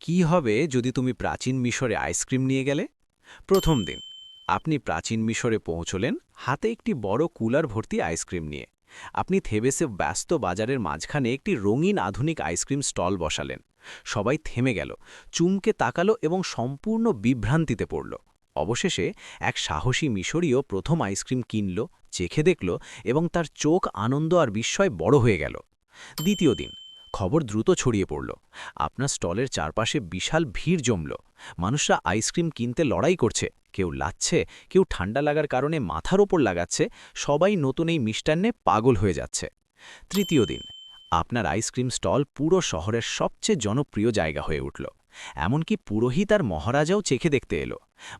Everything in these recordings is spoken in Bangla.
কি হবে যদি তুমি প্রাচীন মিশরে আইসক্রিম নিয়ে গেলে? প্রথম দিন আপনি প্রাচীন মিশরে পৌঁছলেন হাতে একটি বড় কুলার ভর্তি আইসক্রিম নিয়ে। আপনি থেবেসে ব্যস্ত বাজারের মাঝখানে একটি রঙিন আধুনিক আইসক্রিম স্টল বসালেন। সবাই থেমে গেল, চুমকে তাকালো এবং সম্পূর্ণ বিভ্রান্তিতে পড়ল। অবশেষে এক সাহসী মিশরীয় প্রথম আইসক্রিম কিনল, চেখে দেখল এবং তার চোখ আনন্দ আর বিস্ময় বড় হয়ে গেল। দ্বিতীয় দিন খবর দ্রুত ছড়িয়ে পড়ল। আপনার স্টলের চারপাশে বিশাল ভিড় জমল। মানুষরা আইসক্রিম কিনতে লড়াই করছে, কেউ লাচ্ছে, কেউ ঠান্ডা লাগার কারণে মাথার ওপর লাগাচ্ছে। সবাই নতুন এই মিষ্টান্নে পাগল হয়ে যাচ্ছে। তৃতীয় দিন আপনার আইসক্রিম স্টল পুরো শহরের সবচেয়ে জনপ্রিয় জায়গা হয়ে উঠল। এমনকি পুরোহিত আর মহারাজাও চেখে দেখতে এলো।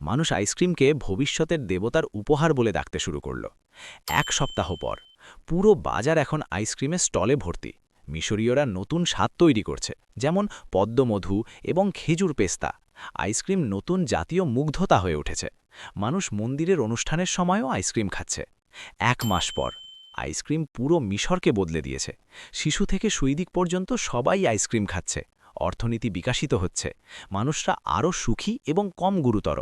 মানুষ আইসক্রিমকে ভবিষ্যতের দেবতার উপহার বলে ডাকতে শুরু করল। এক সপ্তাহ পর পুরো বাজার এখন আইসক্রিমের স্টলে ভর্তি। মিশরীয়রা নতুন স্বাদ তৈরি করছে, যেমন পদ্মমধু এবং খেজুর পেস্তা। আইসক্রিম নতুন জাতীয় মুগ্ধতা হয়ে উঠেছে। মানুষ মন্দিরের অনুষ্ঠানের সময়ও আইসক্রিম খাচ্ছে। 1 মাস পর আইসক্রিম পুরো মিশরকে বদলে দিয়েছে। শিশু থেকে সৈনিক পর্যন্ত সবাই আইসক্রিম খাচ্ছে। অর্থনীতি বিকাশিত হচ্ছে। মানুষরা আরও সুখী এবং কম গুরুতর।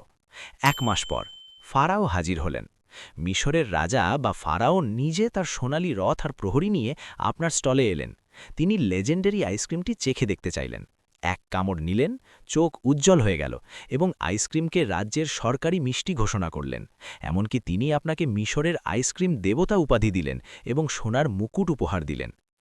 1 মাস পর ফারাও হাজির হলেন। মিশরের রাজা বা ফারাও নিজে তার সোনালী রথ আর প্রহরী নিয়ে আপনার স্টলে এলেন। তিনি লেজেন্ডারি আইসক্রিমটি চেখে দেখতে চাইলেন। এক কামড় নিলেন, চোখ উজ্জ্বল হয়ে গেল এবং আইসক্রিমকে রাজ্যের সরকারি মিষ্টি ঘোষণা করলেন। এমনকি তিনি আপনাকে মিশরের আইসক্রিম দেবতা উপাধি দিলেন এবং সোনার মুকুট উপহার দিলেন।